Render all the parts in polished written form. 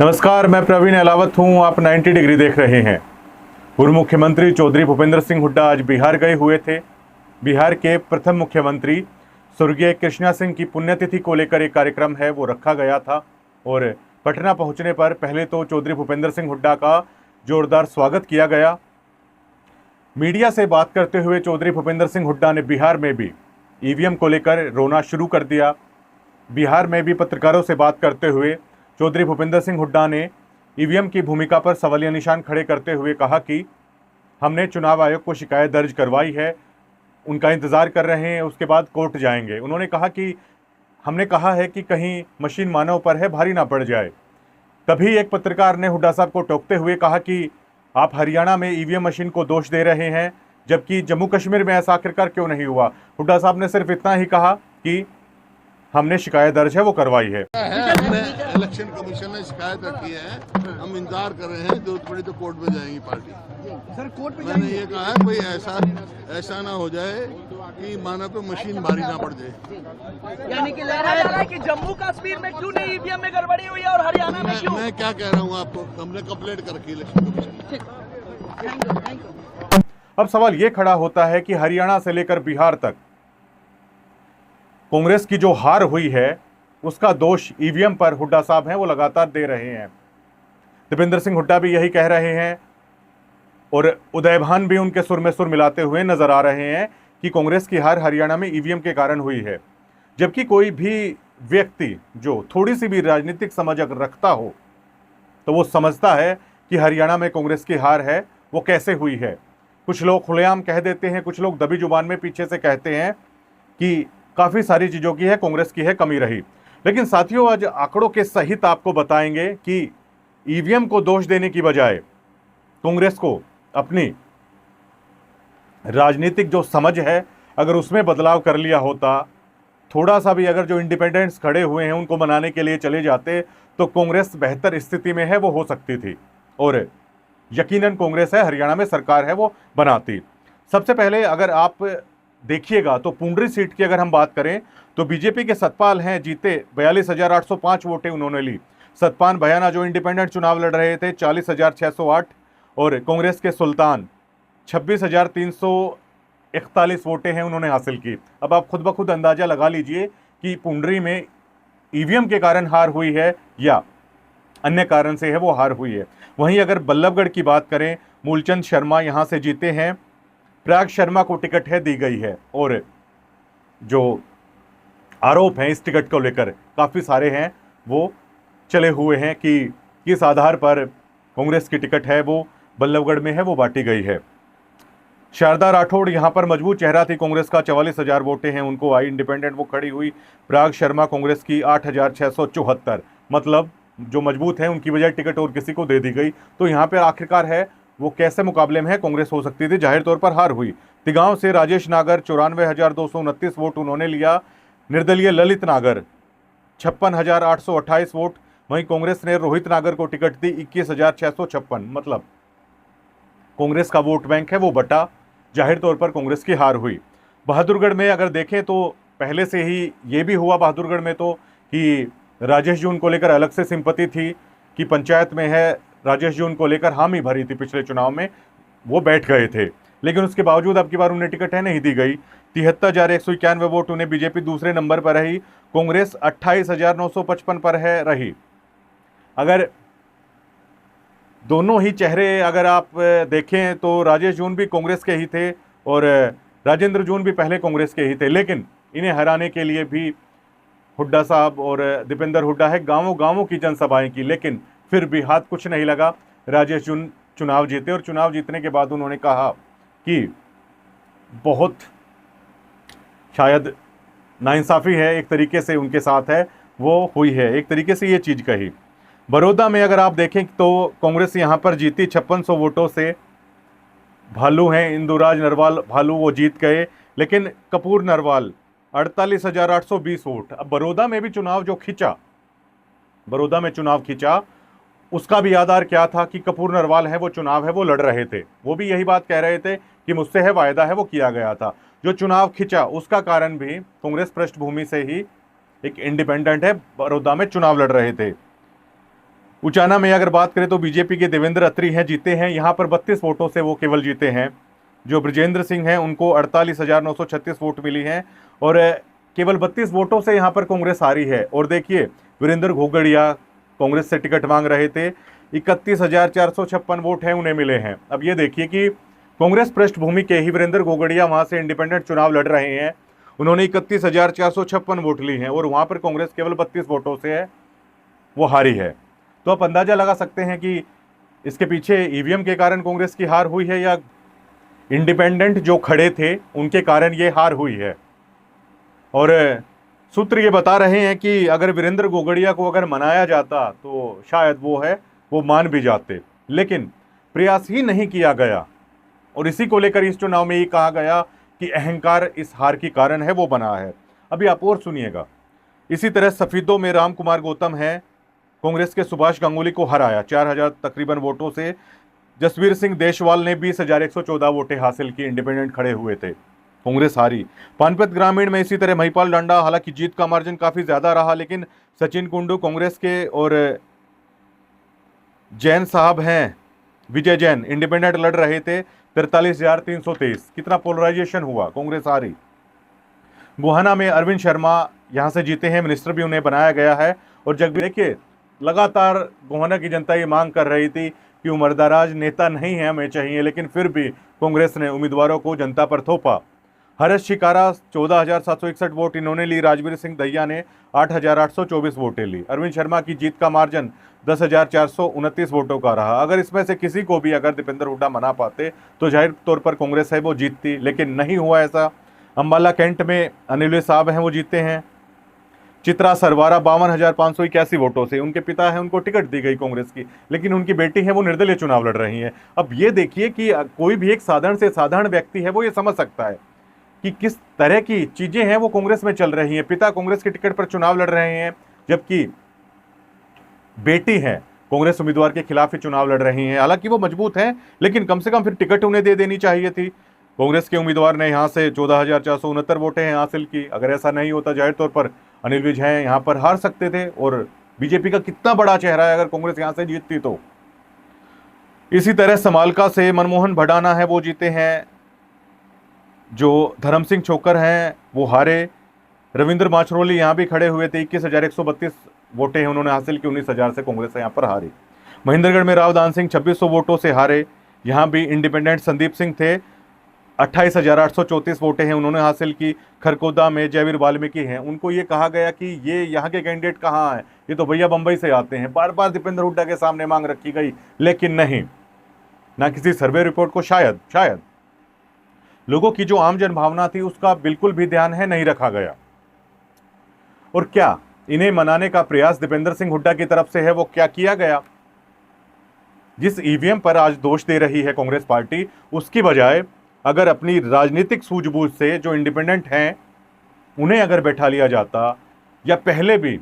नमस्कार, मैं प्रवीण अलावत हूं। आप 90 डिग्री देख रहे हैं। पूर्व मुख्यमंत्री चौधरी भूपेंद्र सिंह हुड्डा आज बिहार गए हुए थे। बिहार के प्रथम मुख्यमंत्री स्वर्गीय कृष्णा सिंह की पुण्यतिथि को लेकर एक कार्यक्रम है वो रखा गया था और पटना पहुंचने पर पहले तो चौधरी भूपेंद्र सिंह हुड्डा का जोरदार स्वागत किया गया। मीडिया से बात करते हुए चौधरी भूपेंद्र सिंह हुड्डा ने बिहार में भी ईवीएम को लेकर रोना शुरू कर दिया। बिहार में भी पत्रकारों से बात करते हुए चौधरी भूपेंद्र सिंह हुड्डा ने ईवीएम की भूमिका पर सवालिया निशान खड़े करते हुए कहा कि हमने चुनाव आयोग को शिकायत दर्ज करवाई है, उनका इंतज़ार कर रहे हैं, उसके बाद कोर्ट जाएंगे। उन्होंने कहा कि हमने कहा है कि कहीं मशीन मानव पर है, भारी ना पड़ जाए। तभी एक पत्रकार ने हुड्डा साहब को टोकते हुए कहा कि आप हरियाणा में ईवीएम मशीन को दोष दे रहे हैं, जबकि जम्मू कश्मीर में ऐसा आखिरकार क्यों नहीं हुआ। हुड्डा साहब ने सिर्फ इतना ही कहा कि हमने शिकायत दर्ज है वो करवाई है। इलेक्शन कमीशन ने शिकायत रखी है, हम इंतजार कर रहे हैं, जरूरत पड़ी तो कोर्ट में जाएंगी पार्टी। सर कोर्ट में मैंने ये कहा है कोई ऐसा ना हो जाए कि मानव पे मशीन भारी ना पड़ जाए। यानी कि लग रहा है कि जम्मू कश्मीर में क्यों नहीं ईवीएम में गड़बड़ी हुई है और हरियाणा में क्यों? मैं क्या कह रहा हूँ आपको, हमने कंप्लेंट कर रखी इलेक्शन कमीशन। अब सवाल ये खड़ा होता है कि हरियाणा से लेकर बिहार तक कांग्रेस की जो हार हुई है उसका दोष ईवीएम पर हुड्डा साहब हैं वो लगातार दे रहे हैं। दीपेंद्र सिंह हुड्डा भी यही कह रहे हैं और उदय भान भी उनके सुर में सुर मिलाते हुए नजर आ रहे हैं कि कांग्रेस की हार हरियाणा में ईवीएम के कारण हुई है। जबकि कोई भी व्यक्ति जो थोड़ी सी भी राजनीतिक समझ अगर रखता हो तो वो समझता है कि हरियाणा में कांग्रेस की हार है वो कैसे हुई है। कुछ लोग खुलेआम कह देते हैं, कुछ लोग दबी जुबान में पीछे से कहते हैं कि काफ़ी सारी चीज़ों की है, कांग्रेस की है कमी रही। लेकिन साथियों, आज आंकड़ों के सहित आपको बताएंगे कि ईवीएम को दोष देने की बजाय कांग्रेस को अपनी राजनीतिक जो समझ है अगर उसमें बदलाव कर लिया होता, थोड़ा सा भी अगर जो इंडिपेंडेंट्स खड़े हुए हैं उनको मनाने के लिए चले जाते तो कांग्रेस बेहतर स्थिति में है वो हो सकती थी और यकीनन कांग्रेस है हरियाणा में सरकार है वो बनाती। सबसे पहले अगर आप देखिएगा तो पुंडरी सीट की अगर हम बात करें तो बीजेपी के सतपाल हैं जीते, 42,805 वोटें उन्होंने ली। सतपाल भयाना जो इंडिपेंडेंट चुनाव लड़ रहे थे 40,608 और कांग्रेस के सुल्तान 26,341 वोटें हैं उन्होंने हासिल की। अब आप खुद ब खुद अंदाजा लगा लीजिए कि पुंडरी में ईवीएम के कारण हार हुई है या अन्य कारण से है वो हार हुई है। वहीं अगर बल्लभगढ़ की बात करें, मूलचंद शर्मा यहाँ से जीते हैं, प्रयाग शर्मा को टिकट है दी गई है और जो आरोप हैं इस टिकट को लेकर काफ़ी सारे हैं वो चले हुए हैं कि किस आधार पर कांग्रेस की टिकट है वो बल्लभगढ़ में है वो बांटी गई है। शारदा राठौड़ यहाँ पर मजबूत चेहरा थी कांग्रेस का, 44,000 वोटें हैं उनको आई, इंडिपेंडेंट वो खड़ी हुई। प्रयाग शर्मा कांग्रेस की 8,674, मतलब जो मजबूत है उनकी बजाय टिकट और किसी को दे दी गई। तो यहाँ पर आखिरकार है वो कैसे मुकाबले में है कांग्रेस हो सकती थी, जाहिर तौर पर हार हुई। तिगांव से राजेश नागर 94,229 वोट उन्होंने लिया। निर्दलीय ललित नागर 56,828 वोट। वहीं कांग्रेस ने रोहित नागर को टिकट दी 21,656, मतलब कांग्रेस का वोट बैंक है वो बटा, जाहिर तौर पर कांग्रेस की हार हुई। बहादुरगढ़ में अगर देखें तो पहले से ही ये भी हुआ बहादुरगढ़ में तो कि राजेश जी उनको लेकर अलग से सिंपति थी कि पंचायत में है, राजेश जी उनको लेकर हामी भरी थी, पिछले चुनाव में वो बैठ गए थे, लेकिन उसके बावजूद अब की बार उन्हें टिकट है नहीं दी गई। 73,191 वोट उन्हें, बीजेपी दूसरे नंबर पर रही, कांग्रेस 28,955 पर है रही। अगर दोनों ही चेहरे अगर आप देखें तो राजेश जून भी कांग्रेस के ही थे और राजेंद्र जून भी पहले कांग्रेस के ही थे, लेकिन इन्हें हराने के लिए भी हुड्डा साहब और दीपेंद्र हुड्डा है गांवों गांवों की जनसभाएं की, लेकिन फिर भी हाथ कुछ नहीं लगा। राजेश जून चुनाव जीते और चुनाव जीतने के बाद उन्होंने कहा कि बहुत शायद नाइंसाफ़ी है एक तरीके से उनके साथ है वो हुई है, एक तरीके से ये चीज़ कही। बड़ौदा में अगर आप देखें तो कांग्रेस यहाँ पर जीती 5600 वोटों से। भालू हैं इंदुराज नरवाल, भालू वो जीत गए, लेकिन कपूर नरवाल 48,820 वोट। अब बड़ौदा में भी चुनाव जो खिंचा, बड़ौदा में चुनाव खिंचा उसका भी आधार क्या था कि कपूर नरवाल है वो चुनाव है वो लड़ रहे थे, वो भी यही बात कह रहे थे कि मुझसे है वायदा है वो किया गया था। जो चुनाव खिंचा उसका कारण भी कांग्रेस पृष्ठभूमि से ही एक इंडिपेंडेंट है बड़ौदा में चुनाव लड़ रहे थे। उचाना में अगर बात करें तो बीजेपी के देवेंद्र अत्री हैं, जीते हैं यहाँ पर 32 वोटों से वो केवल जीते हैं। जो ब्रजेंद्र सिंह हैं उनको 48,936 वोट मिली हैं और केवल 32 वोटों से यहाँ पर कांग्रेस हारी है। और देखिए वीरेंद्र घोगड़िया कांग्रेस से टिकट मांग रहे थे, 31,456 वोट हैं उन्हें मिले हैं। अब ये देखिए कि कांग्रेस पृष्ठभूमि के ही वीरेंद्र घोगड़िया वहां से इंडिपेंडेंट चुनाव लड़ रहे हैं, उन्होंने 31,456 वोट ली हैं और वहां पर कांग्रेस केवल 32 वोटों से है वो हारी है। तो आप अंदाजा लगा सकते हैं कि इसके पीछे ईवीएम के कारण कांग्रेस की हार हुई है या इंडिपेंडेंट जो खड़े थे उनके कारण ये हार हुई है। और सूत्र ये बता रहे हैं कि अगर वीरेंद्र घोगड़िया को अगर मनाया जाता तो शायद वो मान भी जाते, लेकिन प्रयास ही नहीं किया गया और इसी को लेकर इस चुनाव में ये कहा गया कि अहंकार इस हार की कारण है, वो बना है। अभी आप और सुनिएगा। इसी तरह सफीदों में राम कुमार गौतम है, कांग्रेस के सुभाष गांगुली को हराया 4,000 तकरीबन वोटों से। जसवीर सिंह देशवाल ने 20,114 वोटें हासिल की, इंडिपेंडेंट खड़े हुए थे, कांग्रेस हारी। पानीपत ग्रामीण में इसी तरह महिपाल डांडा, हालांकि जीत का मार्जिन काफी ज्यादा रहा, लेकिन सचिन कुंडू कांग्रेस के और जैन साहब हैं, विजय जैन इंडिपेंडेंट लड़ रहे थे, 43,323। कितना पोलराइजेशन हुआ, कांग्रेस हारी। गोहाना में अरविंद शर्मा यहां से जीते हैं, मिनिस्टर भी उन्हें बनाया गया है। और जब देखिए लगातार गोहाना की जनता ये मांग कर रही थी कि उमरदराज नेता नहीं है, हमें चाहिए, लेकिन फिर भी कांग्रेस ने उम्मीदवारों को जनता पर थोपा। हर्ष शिकारा 14,761 वोट इन्होंने ली, राजवीर सिंह दहिया ने 8,824 वोटें ली। अरविंद शर्मा की जीत का मार्जिन 10,429 वोटों का रहा। अगर इसमें से किसी को भी अगर दीपेंद्र हुड्डा मना पाते तो जाहिर तौर पर कांग्रेस है वो जीतती, लेकिन नहीं हुआ ऐसा। अंबाला कैंट में अनिल साहब हैं, वो जीते हैं। चित्रा सरवारा 52,581 वोटों से, उनके पिता हैं, उनको टिकट दी गई कांग्रेस की, लेकिन उनकी बेटी है वो निर्दलीय चुनाव लड़ रही है। अब ये देखिए कि कोई भी एक साधारण से साधारण व्यक्ति है वो ये समझ सकता है कि किस तरह की चीजें हैं वो कांग्रेस में चल रही हैं। पिता कांग्रेस के टिकट पर चुनाव लड़ रहे हैं, जबकि बेटी है कांग्रेस उम्मीदवार के खिलाफ ही चुनाव लड़ रही हैं। हालांकि वो मजबूत हैं, लेकिन कम से कम फिर टिकट उन्हें दे देनी चाहिए थी। कांग्रेस के उम्मीदवार ने यहां से 14,469 वोटें हैं हासिल की। अगर ऐसा नहीं होता जाहिर तौर पर अनिल विज हैं यहां पर हार सकते थे, और बीजेपी का कितना बड़ा चेहरा है अगर कांग्रेस यहां से जीतती तो। इसी तरह समालका से मनमोहन भडाना है वो जीते हैं, जो धर्म सिंह छोकर हैं वो हारे। रविंद्र माछरोली यहां भी खड़े हुए थे, 21,132 वोटें हैं उन्होंने हासिल की, 19,000 से कांग्रेस यहां पर हारी। महेंद्रगढ़ में रावदान सिंह 2600 वोटों से हारे, यहां भी इंडिपेंडेंट संदीप सिंह थे, 28,834 वोटें हैं उन्होंने हासिल की। खरकोदा में जयवीर वाल्मीकि हैं, उनको ये कहा गया कि ये यहाँ के कैंडिडेट कहाँ हैं, ये तो भैया बंबई से आते हैं। बार बार दीपेंद्र हुड्डा के सामने मांग रखी गई, लेकिन नहीं, ना किसी सर्वे रिपोर्ट को शायद लोगों की जो आम जन भावना थी उसका बिल्कुल भी ध्यान है नहीं रखा गया। और क्या इन्हें मनाने का प्रयास दीपेंद्र सिंह हुड्डा की तरफ से है, वो क्या किया गया? जिस ईवीएम पर आज दोष दे रही है कांग्रेस पार्टी, उसकी बजाय अगर अपनी राजनीतिक सूझबूझ से जो इंडिपेंडेंट हैं उन्हें अगर बैठा लिया जाता, या पहले भी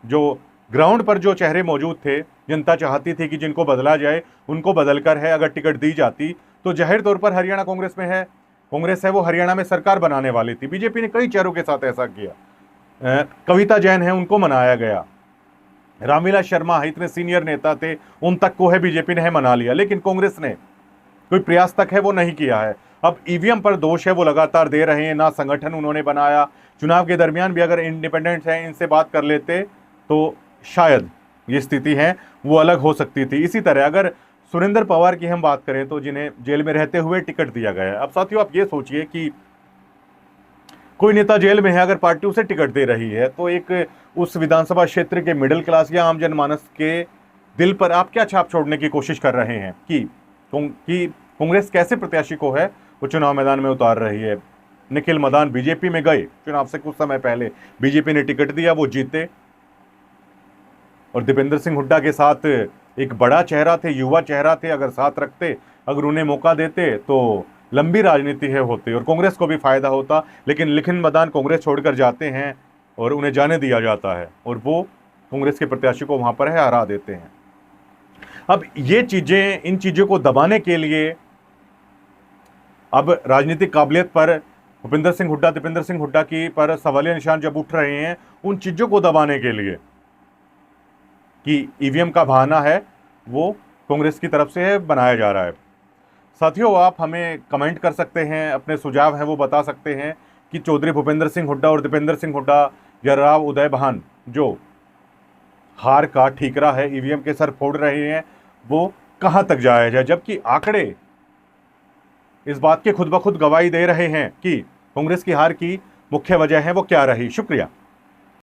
जो ग्राउंड पर जो चेहरे मौजूद थे, जनता चाहती थी कि जिनको बदला जाए उनको बदलकर है अगर टिकट दी जाती, तो जाहिर तौर पर हरियाणा कांग्रेस में है, कांग्रेस है वो हरियाणा में सरकार बनाने वाली थी। बीजेपी ने कई चेहरों के साथ ऐसा किया। कविता जैन है उनको मनाया गया, रामविलास शर्मा इतने सीनियर नेता थे उन तक को है बीजेपी ने है मना लिया, लेकिन कांग्रेस ने कोई प्रयास तक है वो नहीं किया है। अब ईवीएम पर दोष है वो लगातार दे रहे हैं, ना संगठन उन्होंने बनाया। चुनाव के दरमियान भी अगर इंडिपेंडेंट हैं इनसे बात कर लेते तो शायद ये स्थिति है वो अलग हो सकती थी। इसी तरह अगर सुरेंद्र पवार की हम बात करें तो जिन्हें जेल में रहते हुए टिकट दिया गया है। अब साथियों आप ये सोचिए कि कोई नेता जेल में है, अगर पार्टी उसे टिकट दे रही है तो एक उस विधानसभा क्षेत्र के मिडिल क्लास या आम जनमानस के दिल पर आप क्या छाप छोड़ने की कोशिश कर रहे हैं कि कांग्रेस कैसे प्रत्याशी को है वो चुनाव मैदान में उतार रही है। निखिल मदान बीजेपी में गए चुनाव से कुछ समय पहले, बीजेपी ने टिकट दिया, वो जीते, और दीपेंद्र सिंह हुड्डा के साथ एक बड़ा चेहरा थे, युवा चेहरा थे, अगर साथ रखते, अगर उन्हें मौका देते तो लंबी राजनीति है होती और कांग्रेस को भी फायदा होता। लेकिन निखिल मदान कांग्रेस छोड़कर जाते हैं और उन्हें जाने दिया जाता है और वो कांग्रेस के प्रत्याशी को वहां पर है हरा देते हैं। अब ये चीजें, इन चीजों को दबाने के लिए अब राजनीतिक काबिलियत पर दीपेंद्र सिंह हुड्डा की पर सवालिया निशान जब उठ रहे हैं, उन चीजों को दबाने के लिए कि ईवीएम का बहाना है वो कांग्रेस की तरफ से बनाया जा रहा है। साथियों, आप हमें कमेंट कर सकते हैं, अपने सुझाव हैं वो बता सकते हैं कि चौधरी भूपेंद्र सिंह हुड्डा और दीपेंद्र सिंह हुड्डा या राव उदय भान जो हार का ठीकरा है, ईवीएम के सर फोड़ रहे हैं, वो कहां तक जाया जाए, जबकि आंकड़े इस बात के खुद ब खुद गवाही दे रहे हैं कि कांग्रेस की हार की मुख्य वजह है वो क्या रही। शुक्रिया।